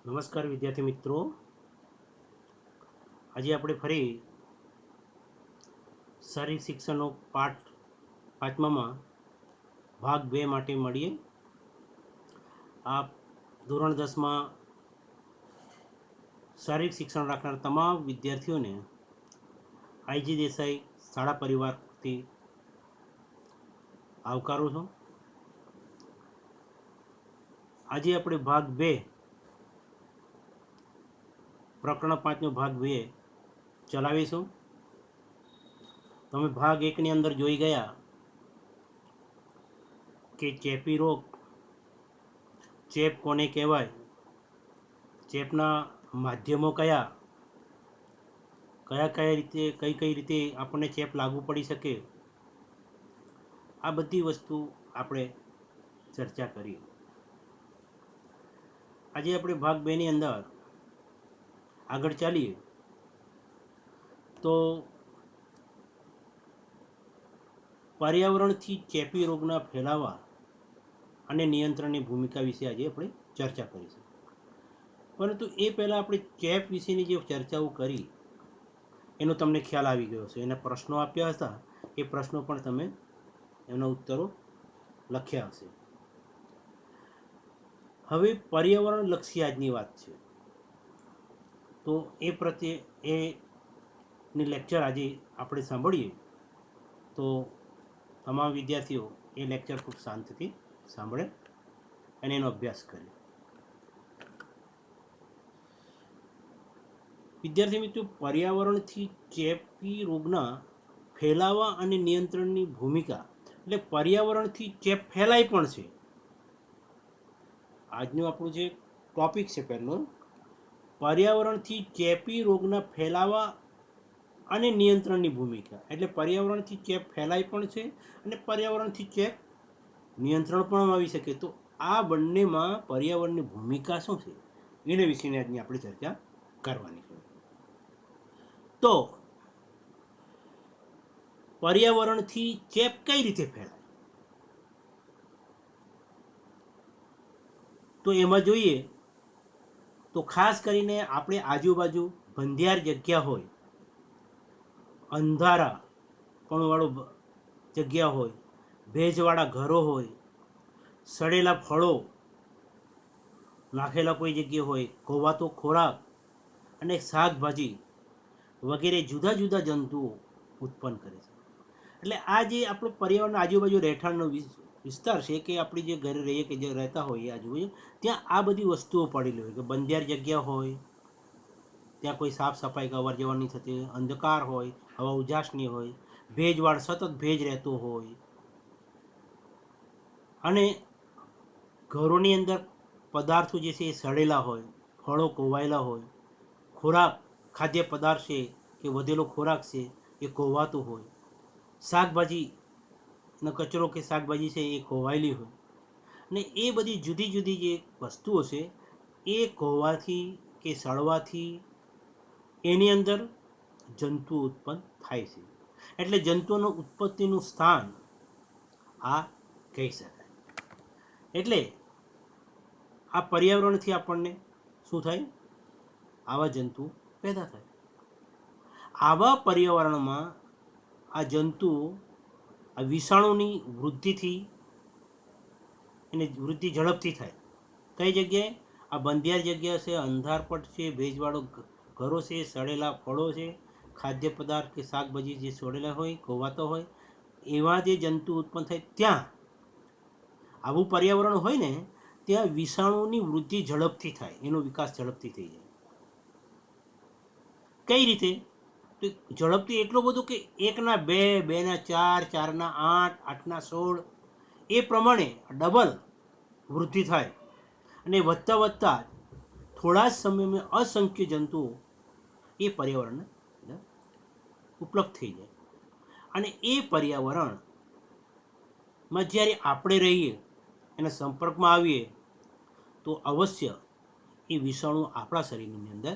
નમસ્કાર વિદ્યાર્થી મિત્રો, આજે આપણે ફરી શારીરિક શિક્ષણનો પાઠ 5માં ભાગ 2 માટે મળીએ. આ ધોરણ 10માં શારીરિક શિક્ષણ રાખનાર તમામ વિદ્યાર્થીઓને આઈજી દેસાઈ શાળા પરિવારથી આવકારું છું. આજે આપણે ભાગ 2 પ્રકરણ 5નો ભાગ 2 ચલાવીશું. તમે ભાગ 1ની અંદર જોઈ ગયા કે ચેપી રોગ, ચેપ કોને કહેવાય, ચેપના માધ્યમો કયા રીતે કઈ રીતે આપણને ચેપ લાગુ પડી શકે, આ બધી વસ્તુ આપણે ચર્ચા કરી. આજે આપણે ભાગ 2ની અંદર આગળ ચાલીએ તો પર્યાવરણથી ચેપી રોગના ફેલાવા અને નિયંત્રણની ભૂમિકા વિશે આજે આપણે ચર્ચા કરીશું. પરંતુ એ પહેલાં આપણે ચેપ વિશેની જે ચર્ચાઓ કરી એનો તમને ખ્યાલ આવી ગયો છે. એના પ્રશ્નો આપ્યા હતા, એ પ્રશ્નો પણ તમે એના ઉત્તરો લખ્યા હશે. હવે પર્યાવરણલક્ષી આજની વાત છે, તો એ પ્રત્યે એની લેક્ચર આજે આપણે સાંભળીએ તો તમામ વિદ્યાર્થીઓ એ લેક્ચર ખૂબ શાંતિથી સાંભળે અને એનો અભ્યાસ કરે. વિદ્યાર્થી મિત્રો, પર્યાવરણથી ચેપી રોગના ફેલાવા અને નિયંત્રણની ભૂમિકા, એટલે પર્યાવરણથી ચેપ ફેલાય પણ છે. આજનું આપણું જે ટોપિક છે પહેલો, પર્યાવરણથી ચેપી રોગના ફેલાવા અને નિયંત્રણની ભૂમિકા. એટલે પર્યાવરણથી ચેપ ફેલાય પણ છે અને પર્યાવરણથી ચેપ નિયંત્રણ પણ આવી શકે. તો આ બંનેમાં પર્યાવરણની ભૂમિકા શું છે એને વિશેની આજની આપણે ચર્ચા કરવાની છે. તો પર્યાવરણથી ચેપ કઈ રીતે ફેલાય, તો એમાં જોઈએ તો ખાસ કરીને આપણે આજુબાજુ બંધિયાર જગ્યા હોય, અંધારા પણ વાળો જગ્યા હોય, ભેજવાળા ઘરો હોય, સડેલા ફળો નાખેલા કોઈ જગ્યા હોય, ખોવાતો ખોરાક અને શાકભાજી વગેરે જુદા જુદા જંતુઓ ઉત્પન્ન કરે છે. એટલે આ જે આપણો પર્યાવરણ આજુબાજુ રહેઠાણનો વિસ્તાર છે, કે આપણે જે ઘરે રહીએ કે જે રહેતા હોઈએ આજુબાજુ, ત્યાં આ બધી વસ્તુઓ પડેલી હોય. કે બંધિયાર જગ્યા હોય, ત્યાં કોઈ સાફ સફાઈ અવર જવર નહીં થતી, અંધકાર હોય, હવા ઉજાસની હોય, ભેજવાળ સતત ભેજ રહેતો હોય, અને ઘરોની અંદર પદાર્થો જે છે એ સડેલા હોય, ફળો કોવાયેલા હોય, ખોરાક ખાદ્ય પદાર્થ છે કે વધેલો ખોરાક છે એ કોવાતો હોય, શાકભાજીનો કચરો કે શાકભાજી છે એ કોવાયેલી હોય, ને એ બધી જુદી જુદી જે વસ્તુઓ છે એ કોવાથી કે સડવાથી એની અંદર જંતુઓ ઉત્પન્ન થાય છે. એટલે જંતુઓનું ઉત્પત્તિનું સ્થાન આ કહી શકાય. એટલે આ પર્યાવરણથી આપણને શું થાય, આવા જંતુઓ પેદા થાય. આવા પર્યાવરણમાં આ જંતુઓ આ વિષાણુની વૃદ્ધિથી એની વૃદ્ધિ ઝડપથી થાય. કઈ જગ્યાએ? આ બંધિયાર જગ્યા છે, અંધારપટ છે, ભેજવાળો ઘરો છે, સડેલા ફળો છે, ખાદ્ય પદાર્થ કે શાકભાજી જે સડેલા હોય, ખોવાતા હોય, એવા જે જંતુ ઉત્પન્ન થાય ત્યાં આવું પર્યાવરણ હોય ને, ત્યાં વિષાણુની વૃદ્ધિ ઝડપથી થાય, એનો વિકાસ ઝડપથી થઈ જાય. કઈ રીતે? તો ઝડપથી એટલો બધો કે 1ના 2, 2ના 4, 4ના 8, 8ના 16 એ પ્રમાણે ડબલ વૃદ્ધિ થાય. અને વધતા વધતા થોડા જ સમયમાં અસંખ્ય જંતુઓ એ પર્યાવરણને ઉપલબ્ધ થઈ જાય. અને એ પર્યાવરણમાં જ્યારે આપણે રહીએ, એના સંપર્કમાં આવીએ, તો અવશ્ય એ વિષાણુ આપણા શરીરની અંદર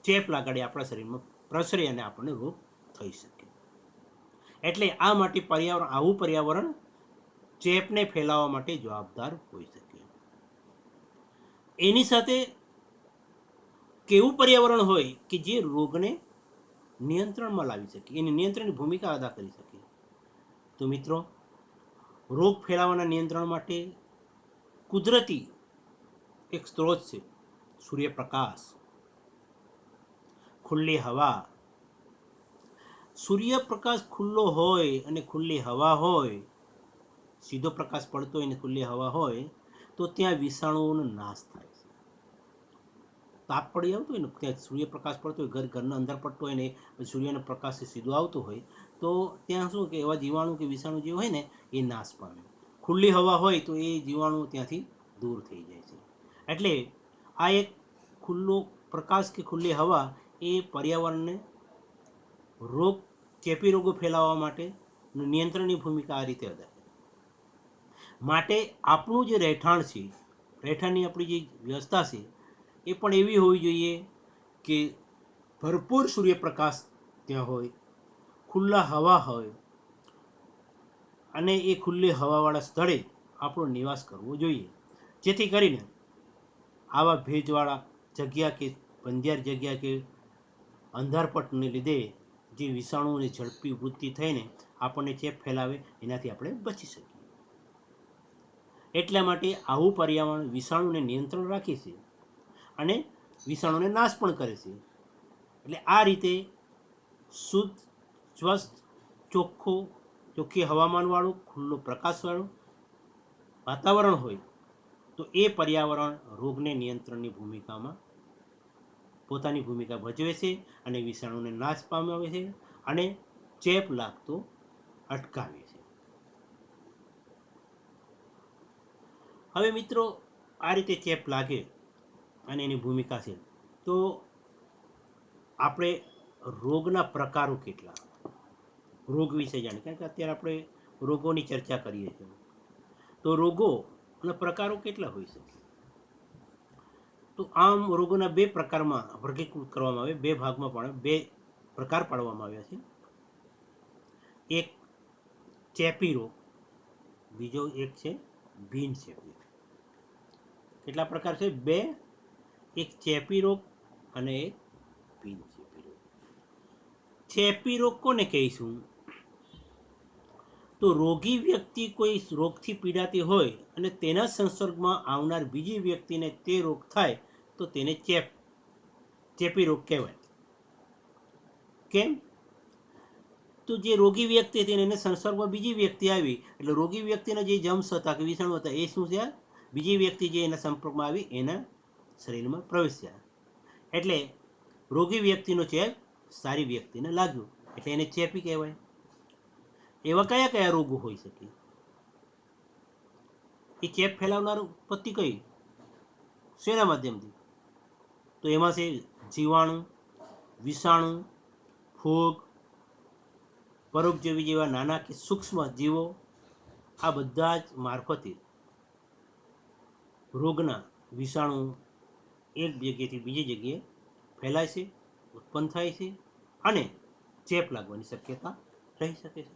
ચેપ લાગાડી આપણા શરીરમાં પ્રસરે અને આપણને રોગ થઈ શકે. એટલે આ માટે આવું પર્યાવરણ ચેપને ફેલાવવા માટે જવાબદાર હોઈ શકે. એની સાથે કેવું પર્યાવરણ હોય કે જે રોગને નિયંત્રણમાં લાવી શકે, એની નિયંત્રણની ભૂમિકા અદા કરી શકે. તો મિત્રો, રોગ ફેલાવાના નિયંત્રણ માટે કુદરતી એક સ્ત્રોત છે સૂર્યપ્રકાશ, ખુલ્લી હવા. સૂર્યપ્રકાશ ખુલ્લો હોય અને ખુલ્લી હવા હોય, સીધો પ્રકાશ પડતો હોય ને ખુલ્લી હવા હોય, તો ત્યાં વિષાણુઓનો નાશ થાય છે. તાપ પડી આવતો હોય ને, ત્યાં સૂર્યપ્રકાશ પડતો હોય, ઘરના અંદર પડતો હોય ને સૂર્યનો પ્રકાશ સીધો આવતો હોય, તો ત્યાં શું કે એવા જીવાણુ કે વિષાણુ જે હોય ને એ નાશ પામે. ખુલ્લી હવા હોય તો એ જીવાણુ ત્યાંથી દૂર થઈ જાય છે. એટલે આ એક ખુલ્લો પ્રકાશ કે ખુલ્લી હવા એ પર્યાવરણને ચેપી રોગો ફેલાવવા માટે નિયંત્રણની ભૂમિકા આ રીતે અદા કરે. માટે આપણું જે રહેઠાણ છે, રહેઠાણની આપણી જે વ્યવસ્થા છે, એ પણ એવી હોવી જોઈએ કે ભરપૂર સૂર્યપ્રકાશ ત્યાં હોય, ખુલ્લા હવા હોય, અને એ ખુલ્લી હવાવાળા સ્થળે આપણો નિવાસ કરવો જોઈએ. જેથી કરીને આવા ભેજવાળા જગ્યા કે બંધિયાર જગ્યા કે અંધારપટને લીધે જે વિષાણુઓની ઝડપી વૃદ્ધિ થઈને આપણને ચેપ ફેલાવે, એનાથી આપણે બચી શકીએ. એટલા માટે આવું પર્યાવરણ વિષાણુને નિયંત્રણ રાખે છે અને વિષાણુને નાશ પણ કરે છે. એટલે આ રીતે શુદ્ધ, સ્વસ્થ, ચોખ્ખી હવામાનવાળું, ખુલ્લું પ્રકાશવાળું વાતાવરણ હોય તો એ પર્યાવરણ રોગને નિયંત્રણની ભૂમિકામાં પોતાની ભૂમિકા ભજવે છે અને વિષાણુને નાશ પામે છે અને ચેપ લાગતો અટકાવે છે. હવે મિત્રો, આ રીતે ચેપ લાગે અને એની ભૂમિકા છે, તો આપણે રોગના પ્રકારો કેટલા, રોગ વિશે જાણીએ, કારણ કે અત્યારે આપણે રોગોની ચર્ચા કરીએ છીએ. તો રોગોના પ્રકારો કેટલા હોઈ શકે? તો આમ રોગોના બે પ્રકારમાં વર્ગીકૃત કરવામાં આવે, બે ભાગમાં પણ બે પ્રકાર પાડવામાં આવ્યા છે. એક ચેપી રોગ, બીજો એક છે બિન ચેપી રોગ. કેટલા પ્રકાર છે? બે. એક ચેપી રોગ અને એક બિન ચેપી રોગ. ચેપી રોગ કોને કહીશું? તો રોગી વ્યક્તિ કોઈ રોગથી પીડાતી હોય અને તેના સંસર્ગમાં આવનાર બીજી વ્યક્તિને તે રોગ થાય તો તેને ચેપી રોગ કહેવાય. કેમ? તો જે રોગી વ્યક્તિ હતી એને સંસર્ગમાં બીજી વ્યક્તિ આવી, એટલે રોગી વ્યક્તિના જે જમ્સ હતા કે વિષાણુ હતા એ શું છે? બીજી વ્યક્તિ જે એના સંપર્કમાં આવી એના શરીરમાં પ્રવેશ્યા. એટલે રોગી વ્યક્તિનો ચેપ સારી વ્યક્તિને લાગ્યો, એટલે એને ચેપી કહેવાય. એવા કયા કયા રોગો હોઈ શકે? એ ચેપ ફેલાવનાર ઉત્પત્તિ કઈ, શેના માધ્યમથી? તો એમાં છે જીવાણુ, વિષાણુ, ફૂગ, પરોપજીવી જેવા નાના કે સૂક્ષ્મ જીવો. આ બધા જ મારફતે રોગના વિષાણુ એક જગ્યાએથી બીજી જગ્યાએ ફેલાય છે, ઉત્પન્ન થાય છે અને ચેપ લાગવાની શક્યતા રહી શકે છે.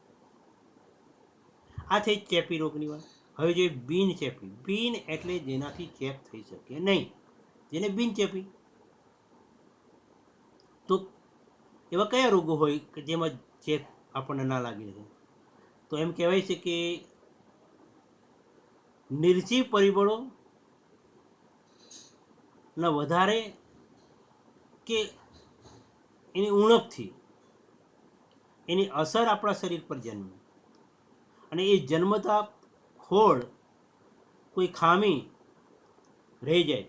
આ થઈ ચેપી રોગની વાત. હવે જે બિન ચેપી, બિન એટલે જેનાથી ચેપ થઈ શકે નહીં, જેને બિન ચેપી. તો એવા કયા રોગો હોય કે જેમાં ચેપ આપણને ના લાગી રહે? તો એમ કહેવાય છે કે નિર્જીવ પરિબળો ના વધારે કે એની ઉણપથી એની અસર આપણા શરીર પર જન્મે અને એ જન્મતા ખોળ કોઈ ખામી રહી જાય,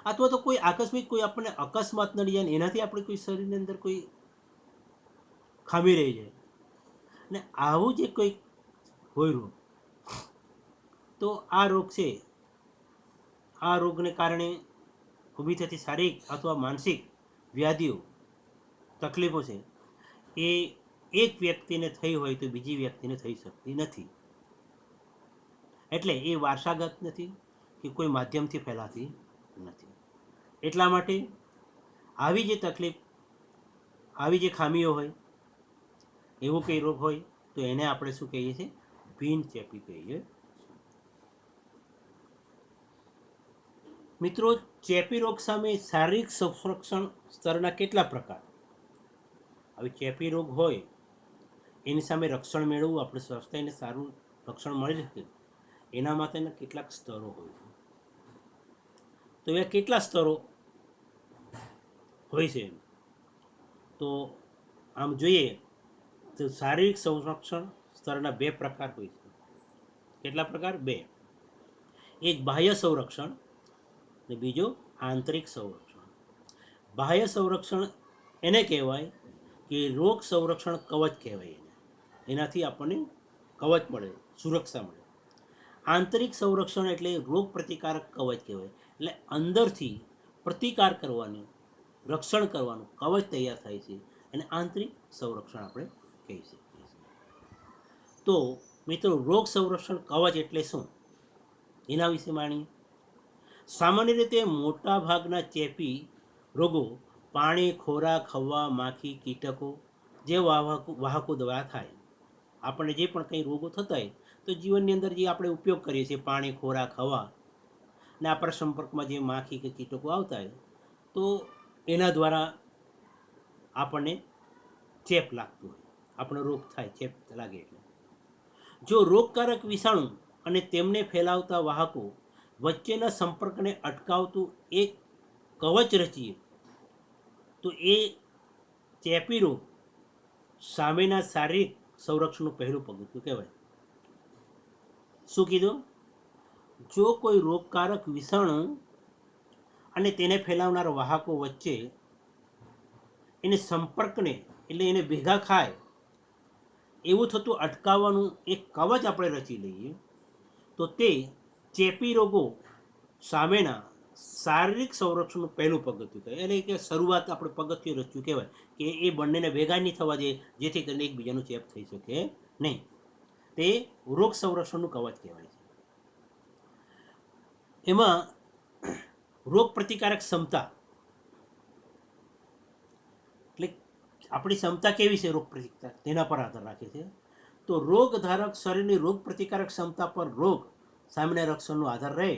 અથવા તો કોઈ આકસ્મિક કોઈ આપણને અકસ્માત નડી જાય ને એનાથી આપણે કોઈ શરીરની અંદર કોઈ ખામી રહી જાય ને આવું જે કોઈ હોય રોગ, તો આ રોગ છે, આ રોગને કારણે ઊભી થતી શારીરિક અથવા માનસિક વ્યાધિઓ, તકલીફો છે, એ એક વ્યક્તિને થઈ હોય તો બીજી વ્યક્તિને થઈ શકતી નથી. એટલે એ વારસાગત નથી કે કોઈ માધ્યમથી ફેલાતી નથી. એટલા માટે આવી જે તકલીફ, આવી જે ખામીઓ હોય, એવો કંઈ રોગ હોય તો એને આપણે શું કહીએ છીએ? બિન ચેપી કહીએ. મિત્રો, ચેપી રોગ સામે શારીરિક સંરક્ષણ સ્તરના કેટલા પ્રકાર? હવે ચેપી રોગ હોય એની સામે રક્ષણ મેળવવું, આપણે સ્વસ્થતાને સારું રક્ષણ મળી શકે એના માટેના કેટલાક સ્તરો હોય છે. તો એવા કેટલા સ્તરો હોય છે? તો આમ જોઈએ તો શારીરિક સંરક્ષણ સ્તરના બે પ્રકાર હોય છે. કેટલા પ્રકાર? બે. એક બાહ્ય સંરક્ષણ અને બીજો આંતરિક સંરક્ષણ. બાહ્ય સંરક્ષણ એને કહેવાય કે રોગ સંરક્ષણ કવચ કહેવાય એને. એનાથી આપણને કવચ મળે, સુરક્ષા મળે. આંતરિક સંરક્ષણ એટલે રોગ પ્રતિકારક કવચ કહેવાય. એટલે અંદરથી પ્રતિકાર કરવાની, રક્ષણ કરવાનું કવચ તૈયાર થાય છે અને આંતરિક સંરક્ષણ આપણે કહી શકીએ છીએ. તો મિત્રો, રોગ સંરક્ષણ કવચ એટલે શું એના વિશે માણીએ. સામાન્ય રીતે મોટા ભાગના ચેપી રોગો પાણી, ખોરાક, હવા, માખી, કીટકો જે વાહકો દ્વારા થાય. આપણને જે પણ કંઈ રોગો થતા હોય તો જીવનની અંદર જે આપણે ઉપયોગ કરીએ છીએ પાણી, ખોરાક, હવા ને આપણા સંપર્કમાં જે માખી કે કીટકો આવતા હોય તો એના દ્વારા આપણને ચેપ લાગતું હોય, આપણો રોગ થાય, ચેપ લાગે. એટલે જો રોગકારક વિષાણુ અને તેમને ફેલાવતા વાહકો વચ્ચેના સંપર્કને અટકાવતું એક કવચ રચીએ તો એ ચેપી રોગ સામેના શારીરિક સંરક્ષણનું પહેલું પગથિયું કહેવાય. શું કીધું? જો કોઈ રોગકારક વિષાણુ અને તેને ફેલાવનાર વાહકો વચ્ચે એને સંપર્કને એટલે એને ભેગા ખાય એવું થતું અટકાવવાનું એક કવચ આપણે રચી લઈએ તો તે ચેપી રોગો સામેના શારીરિક સંરક્ષણનું પહેલું પગથિયું કહેવાય. એટલે કે શરૂઆત આપણે પગથિયું રચ્યું કહેવાય કે એ બંનેને ભેગા નહીં થવા દે જેથી કરીને એકબીજાનો ચેપ થઈ શકે નહીં. તે રોગ સંરક્ષણનું કવચ કહેવાય છે. એમાં રોગ પ્રતિકારક ક્ષમતા એટલે આપણી ક્ષમતા કેવી છે રોગ પ્રતિકાર તેના પર આધાર રાખે છે. તો રોગ ધારક શરીરની રોગ પ્રતિકારક ક્ષમતા પર રોગ સામેના રક્ષણનો આધાર રહે.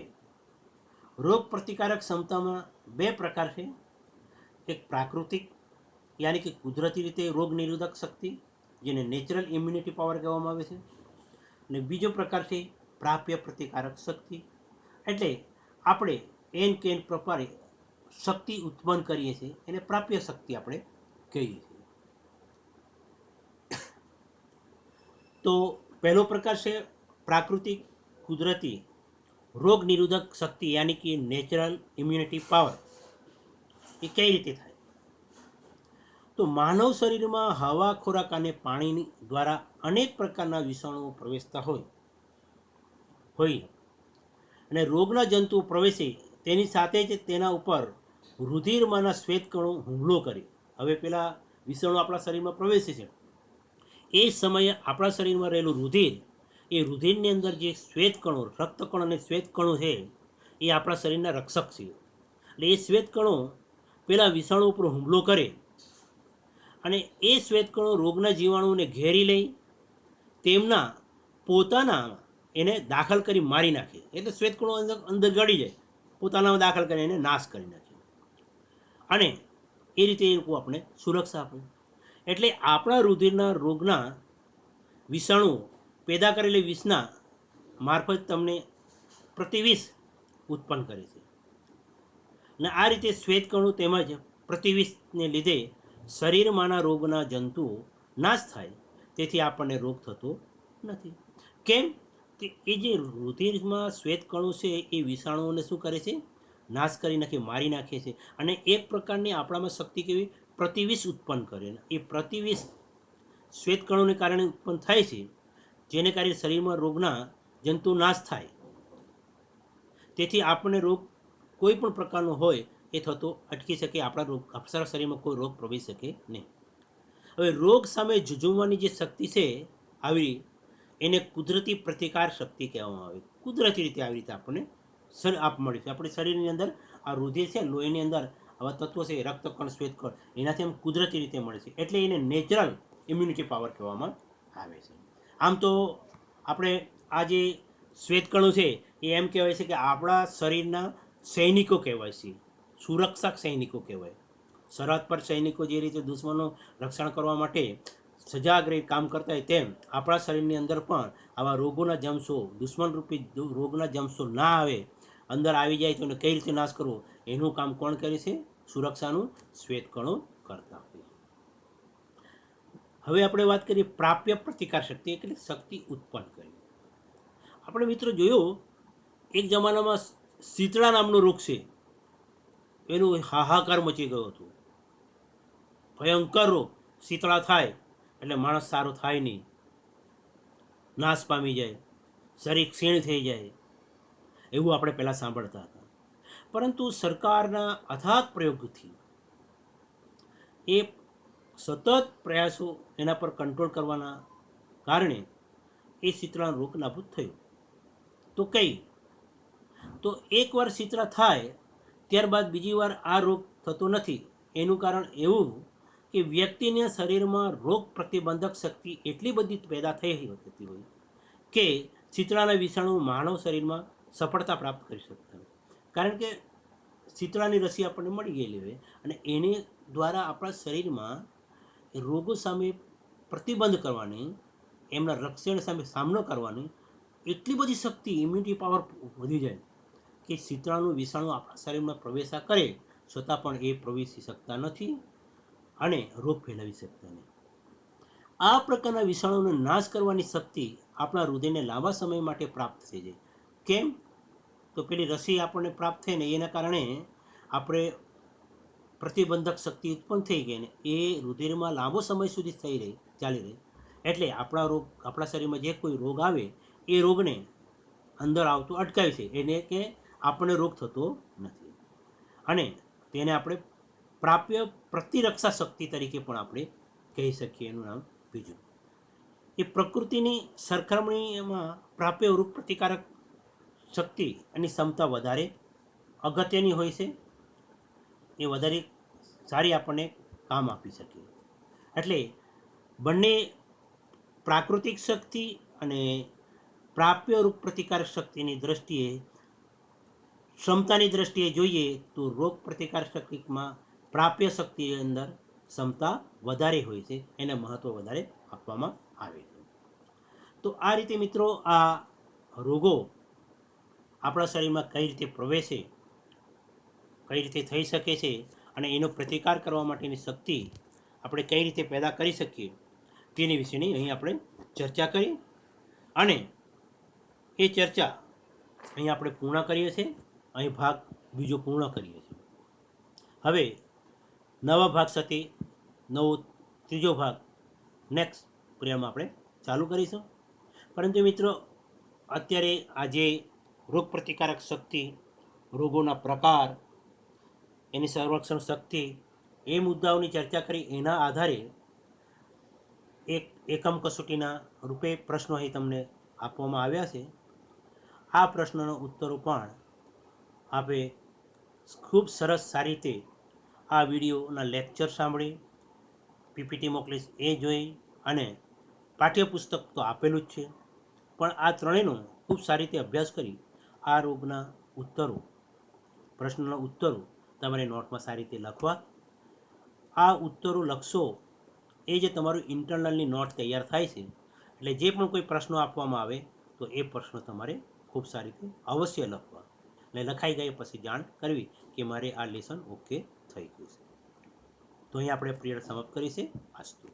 રોગ પ્રતિકારક ક્ષમતામાં બે પ્રકાર છે. એક પ્રાકૃતિક યાની કે કુદરતી રીતે રોગ નિરોધક શક્તિ જેને નેચરલ ઇમ્યુનિટી પાવર કહેવામાં આવે છે, અને બીજો પ્રકાર છે પ્રાપ્ય પ્રતિકારક શક્તિ. એટલે આપણે એન કેન પ્રકારે શક્તિ ઉત્પન્ન કરીએ છીએ એને પ્રાપ્ય શક્તિ આપણે કહીએ છીએ. તો પહેલો પ્રકાર છે પ્રાકૃતિક કુદરતી રોગ નિરોધક શક્તિ યાની કે નેચરલ ઇમ્યુનિટી પાવર. એ કઈ રીતે થાય? તો માનવ શરીરમાં હવા, ખોરાક અને પાણી દ્વારા અનેક પ્રકારના વિષાણુઓ પ્રવેશતા હોય અને રોગના જંતુઓ પ્રવેશે તેની સાથે જ તેના ઉપર રુધિરમાંના શ્વેતકણો હુમલો કરે. હવે પેલા વિષાણુ આપણા શરીરમાં પ્રવેશે છે એ સમયે આપણા શરીરમાં રહેલું રુધિર, એ રુધિરની અંદર જે શ્વેતકણો, રક્તકણો અને શ્વેતકણો છે એ આપણા શરીરના રક્ષક છે. એટલે એ શ્વેતકણો પેલા વિષાણુ ઉપર હુમલો કરે અને એ શ્વેતકણો રોગના જીવાણુઓને ઘેરી લઈ તેમના પોતાના એને દાખલ કરી મારી નાખે. એટલે શ્વેતકણો અંદર ગળી જાય, પોતાનામાં દાખલ કરી એને નાશ કરી નાખે અને એ રીતે એ લોકો આપણે સુરક્ષા આપે. એટલે આપણા રુધિરના રોગના વિષાણુઓ પેદા કરેલી વિષના મારફત તમને પ્રતિવિષ ઉત્પન્ન કરે છે અને આ રીતે શ્વેતકણો તેમજ પ્રતિવિષને લીધે શરીરમાંના રોગના જંતુઓ નાશ થાય, તેથી આપણને રોગ થતો નથી. કેમ કે એ જે રુધિરમાં શ્વેતકણો છે એ વિષાણુઓને શું કરે છે? નાશ કરી નાખે, મારી નાખે છે. અને એક પ્રકારની આપણામાં શક્તિ કેવી? પ્રતિવિષ ઉત્પન્ન કરે. એ પ્રતિવિષ શ્વેતકણોને કારણે ઉત્પન્ન થાય છે જેને કારણે શરીરમાં રોગના જંતુ નાશ થાય, તેથી આપણને રોગ કોઈ પણ પ્રકારનો હોય એ થતો અટકી શકે. આપણા શરીરમાં કોઈ રોગ પ્રવેશી શકે નહીં. હવે રોગ સામે ઝૂઝવવાની જે શક્તિ છે આવી એને કુદરતી પ્રતિકાર શક્તિ કહેવામાં આવે. કુદરતી રીતે આવી રીતે આપણને મળી છે. આપણે શરીરની અંદર આ રુધિર છે, લોહીની અંદર આવા તત્વો છે, રક્તકણ, શ્વેતકણ, એનાથી આમ કુદરતી રીતે મળે છે. એટલે એને નેચરલ ઇમ્યુનિટી પાવર કહેવામાં આવે છે. આમ તો આપણે આ જે શ્વેતકણો છે એ એમ કહેવાય છે કે આપણા શરીરના સૈનિકો કહેવાય છે, સુરક્ષક સૈનિકો કહેવાય. સરહદ પર સૈનિકો જે રીતે દુશ્મનનું રક્ષણ કરવા માટે સજાગ રહી કામ કરતા હોય, તેમ આપણા શરીરની અંદર પણ આવા રોગોના જંશો, દુશ્મનરૂપી રોગના જંશો ના આવે, અંદર આવી જાય તો એને કઈ રીતે નાશ કરવો, એનું કામ કોણ કરે છે? સુરક્ષાનું શ્વેતકણો કરતા હોય. હવે આપણે વાત કરીએ પ્રાપ્ય પ્રતિકાર શક્તિ, એટલે શક્તિ ઉત્પન્ન કરવી. આપણે મિત્રો જોયું, એક જમાનામાં શીતળા નામનો રોગ છે, એનું હાહાકાર મચી ગયો હતો. ભયંકર રોગ. શીતળા થાય એટલે માણસ સારો થાય નહીં, નાશ પામી જાય, શરીર ક્ષીણ થઈ જાય, એવું આપણે પહેલાં સાંભળતા હતા. પરંતુ સરકારના અથાગ પ્રયોગથી એ સતત પ્રયાસો એના પર કંટ્રોલ કરવાના કારણે એ શીતળાનો રોગ નાબૂદ થયો. તો તો એકવાર શીતળા થાય ત્યારબાદ બીજી વાર આ રોગ થતો નથી. એનું કારણ એવું કે વ્યક્તિના શરીરમાં રોગ પ્રતિબંધક શક્તિ એટલી બધી પેદા થઈ હતી હોય કે શીતળાના વિષાણુ માનવ શરીરમાં સફળતા પ્રાપ્ત કરી શકતા નથી. કારણ કે શીતળાની રસી આપણને મળી ગયેલી હોય અને એની દ્વારા આપણા શરીરમાં રોગો સામે પ્રતિબંધ કરવાની, એમના રક્ષણ સામે સામનો કરવાની એટલી બધી શક્તિ, ઇમ્યુનિટી પાવર વધી જાય કે શીતળાનું વિષાણુ આપણા શરીરમાં પ્રવેશા કરે છતાં પણ એ પ્રવેશી શકતા નથી અને રોગ ફેલાવી શકતા નહીં. આ પ્રકારના વિષાણુનો નાશ કરવાની શક્તિ આપણા હૃદયને લાંબા સમય માટે પ્રાપ્ત થઈ જાય. કેમ? તો પેલી રસી આપણને પ્રાપ્ત થઈ ને એના કારણે આપણે પ્રતિબંધક શક્તિ ઉત્પન્ન થઈ ગઈ ને એ રુધિરમાં લાંબો સમય સુધી ચાલી રહી. એટલે આપણા શરીરમાં જે કોઈ રોગ આવે એ રોગને અંદર આવતો અટકાવે છે, એને કે આપણને રોગ થતો નથી. અને તેને આપણે પ્રાપ્ય પ્રતિરક્ષા શક્તિ તરીકે પણ આપણે કહી શકીએ. એનું નામ બીજું. એ પ્રકૃતિની સરખામણીમાં પ્રાપ્ય રોગ પ્રતિકારક શક્તિ અને ક્ષમતા વધારે અગત્યની હોય છે. એ વધારે સારી આપણને કામ આપી શકે. એટલે બંને પ્રાકૃતિક શક્તિ અને પ્રાપ્ય રોગ પ્રતિકારક શક્તિની દ્રષ્ટિએ, ક્ષમતાની દ્રષ્ટિએ જોઈએ તો રોગ પ્રતિકારક શક્તિમાં પ્રાપ્ય શક્તિની અંદર ક્ષમતા વધારે હોય છે, એને મહત્ત્વ વધારે આપવામાં આવે છે. તો આ રીતે મિત્રો આ રોગો આપણા શરીરમાં કઈ રીતે પ્રવેશે, કઈ રીતે થઈ શકે છે અને એનો પ્રતિકાર કરવા માટેની શક્તિ આપણે કઈ રીતે પેદા કરી શકીએ તેની વિશેની અહીં આપણે ચર્ચા કરી. અને એ ચર્ચા અહીં આપણે પૂર્ણ કરીએ છીએ. અહીં ભાગ બીજો પૂર્ણ કરીએ છીએ. હવે નવા ભાગ સાથે નવો ત્રીજો ભાગ નેક્સ્ટ પ્રોગ્રામમાં આપણે ચાલુ કરીશું. પરંતુ મિત્રો અત્યારે આજે રોગ પ્રતિકારક શક્તિ, રોગોના પ્રકાર, એની સંરક્ષણ શક્તિ, એ મુદ્દાઓની ચર્ચા કરી. એના આધારે એક એકમ કસોટીના રૂપે પ્રશ્નો અહીં તમને આપવામાં આવ્યા છે. આ પ્રશ્નનો ઉત્તરો પણ આપે ખૂબ સરસ સારી રીતે આ વિડીયોના લેક્ચર સાંભળી, પીપીટી મોકલીશ એ જોઈ, અને પાઠ્યપુસ્તક તો આપેલું જ છે, પણ આ ત્રણેયનો ખૂબ સારી રીતે અભ્યાસ કરી આ રોગના ઉત્તરો, પ્રશ્નના ઉત્તરો તમારે નોટમાં સારી રીતે લખવા. આ ઉત્તરો લખશો એ જે તમારું ઇન્ટરનલની નોટ તૈયાર થાય છે. એટલે જે પણ કોઈ પ્રશ્નો આપવામાં આવે તો એ પ્રશ્નો તમારે ખૂબ સારી રીતે અવશ્ય લખવા. એટલે લખાઈ ગયા પછી જાણ કરવી કે મારે આ લેસન ઓકે થઈ ગયું છે. તો અહીં આપણે પીરિયડ સમાપ્ત કરીશું. આસ્તુ.